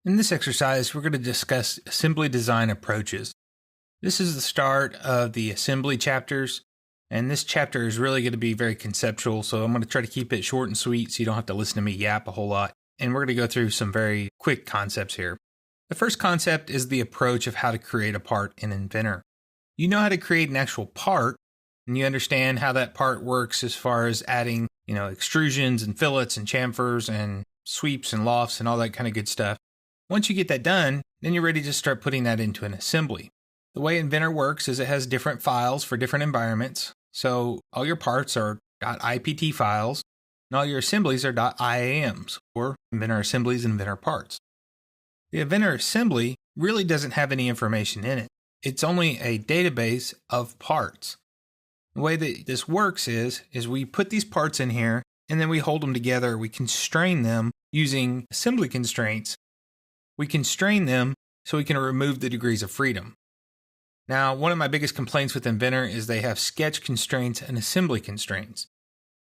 In this exercise, we're going to discuss assembly design approaches. This is the start of the assembly chapters, and this chapter is really going to be very conceptual, so I'm going to try to keep it short and sweet so you don't have to listen to me yap a whole lot. And we're going to go through some very quick concepts here. The first concept is the approach of how to create a part in Inventor. You know how to create an actual part, and you understand how that part works as far as adding, extrusions and fillets and chamfers and sweeps and lofts and all that kind of good stuff. Once you get that done, then you're ready to start putting that into an assembly. The way Inventor works is it has different files for different environments. So all your parts are .ipt files, and all your assemblies are .iams, or Inventor assemblies and Inventor parts. The Inventor assembly really doesn't have any information in it. It's only a database of parts. The way that this works is we put these parts in here, and then we hold them together. We constrain them using assembly constraints. We constrain them so we can remove the degrees of freedom. Now, one of my biggest complaints with Inventor is they have sketch constraints and assembly constraints.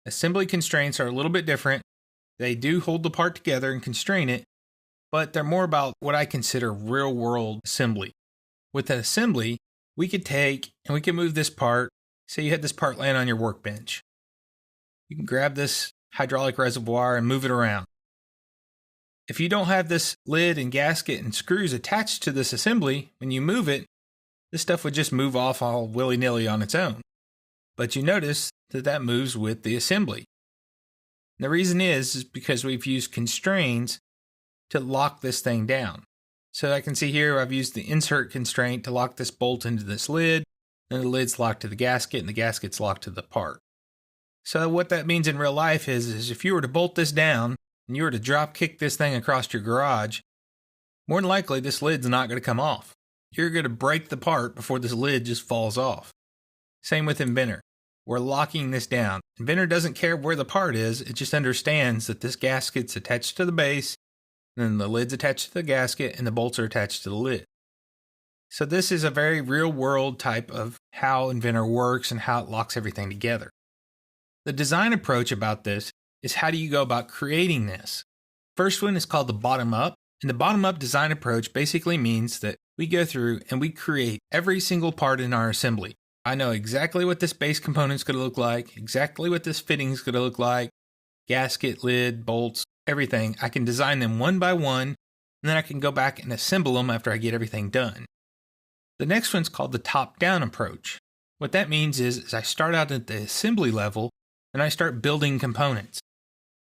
Assembly constraints are a little bit different. They do hold the part together and constrain it, but they're more about what I consider real-world assembly. With an assembly, we could take and we can move this part. Say you had this part laying on your workbench. You can grab this hydraulic reservoir and move it around. If you don't have this lid and gasket and screws attached to this assembly, when you move it, this stuff would just move off all willy-nilly on its own. But you notice that that moves with the assembly. And the reason is because we've used constraints to lock this thing down. So I can see here I've used the insert constraint to lock this bolt into this lid, and the lid's locked to the gasket, and the gasket's locked to the part. So what that means in real life is if you were to bolt this down, and you were to drop kick this thing across your garage, more than likely this lid's not going to come off. You're going to break the part before this lid just falls off. Same with Inventor. We're locking this down. Inventor doesn't care where the part is, it just understands that this gasket's attached to the base, and then the lid's attached to the gasket, and the bolts are attached to the lid. So this is a very real-world type of how Inventor works and how it locks everything together. The design approach about this is how do you go about creating this? First one is called the bottom-up, and the bottom-up design approach basically means that we go through and we create every single part in our assembly. I know exactly what this base component is going to look like, exactly what this fitting is going to look like, gasket, lid, bolts, everything. I can design them one by one, and then I can go back and assemble them after I get everything done. The next one's called the top-down approach. What that means is I start out at the assembly level, and I start building components.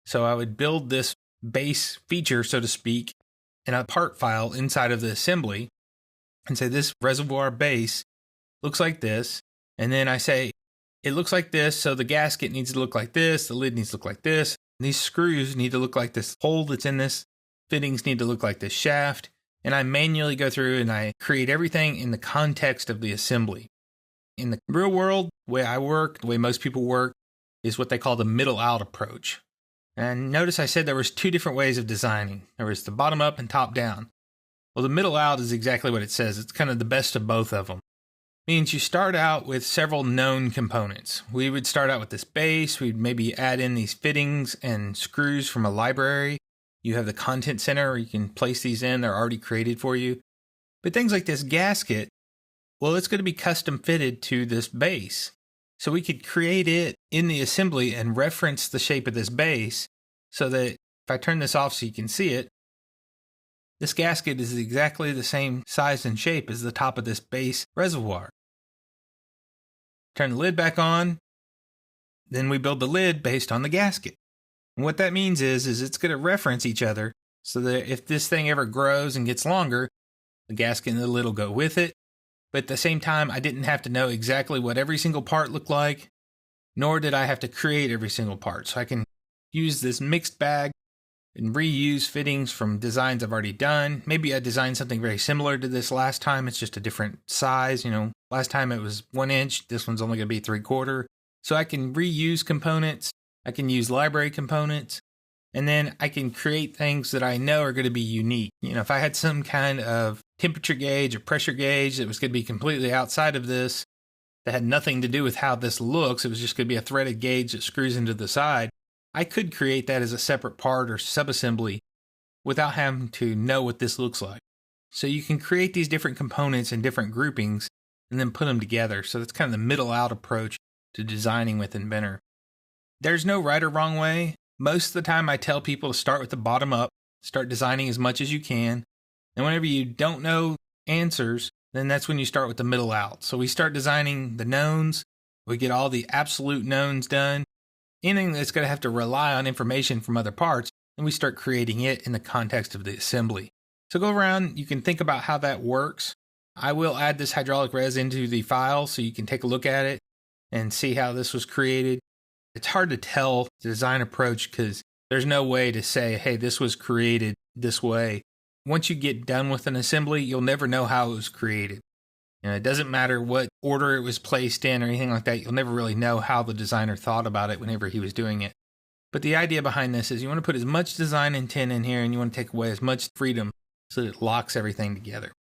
So I would build this base feature, so to speak, in a part file inside of the assembly and say this reservoir base looks like this. And then I say it looks like this, so the gasket needs to look like this, the lid needs to look like this, and these screws need to look like this hole that's in this, fittings need to look like this shaft. And I manually go through and I create everything in the context of the assembly. In the real world, the way I work, the way most people work, is what they call the middle-out approach. And notice I said there was two different ways of designing. There was the bottom up and top down. Well, the middle out is exactly what it says. It's kind of the best of both of them. It means you start out with several known components. We would start out with this base. We'd maybe add in these fittings and screws from a library. You have the content center where you can place these in. They're already created for you. But things like this gasket, well, it's going to be custom fitted to this base. So we could create it in the assembly and reference the shape of this base so that if I turn this off so you can see it, this gasket is exactly the same size and shape as the top of this base reservoir. Turn the lid back on, then we build the lid based on the gasket. And what that means is it's going to reference each other so that if this thing ever grows and gets longer, the gasket and the lid will go with it. But at the same time, I didn't have to know exactly what every single part looked like, nor did I have to create every single part. So I can use this mixed bag and reuse fittings from designs I've already done. Maybe I designed something very similar to this last time. It's just a different size. Last time it was 1 inch. This one's only going to be 3/4. So I can reuse components. I can use library components. And then I can create things that I know are going to be unique. If I had some kind of temperature gauge or pressure gauge that was going to be completely outside of this, that had nothing to do with how this looks, it was just going to be a threaded gauge that screws into the side, I could create that as a separate part or subassembly without having to know what this looks like. So you can create these different components in different groupings and then put them together. So that's kind of the middle out approach to designing with Inventor. There's no right or wrong way. Most of the time I tell people to start with the bottom up, start designing as much as you can. And whenever you don't know answers, then that's when you start with the middle out. So we start designing the knowns. We get all the absolute knowns done. Anything that's going to have to rely on information from other parts, and we start creating it in the context of the assembly. So go around, you can think about how that works. I will add this hydraulic res into the file so you can take a look at it and see how this was created. It's hard to tell the design approach because there's no way to say, hey, this was created this way. Once you get done with an assembly, you'll never know how it was created. It doesn't matter what order it was placed in or anything like that. You'll never really know how the designer thought about it whenever he was doing it. But the idea behind this is you want to put as much design intent in here and you want to take away as much freedom so that it locks everything together.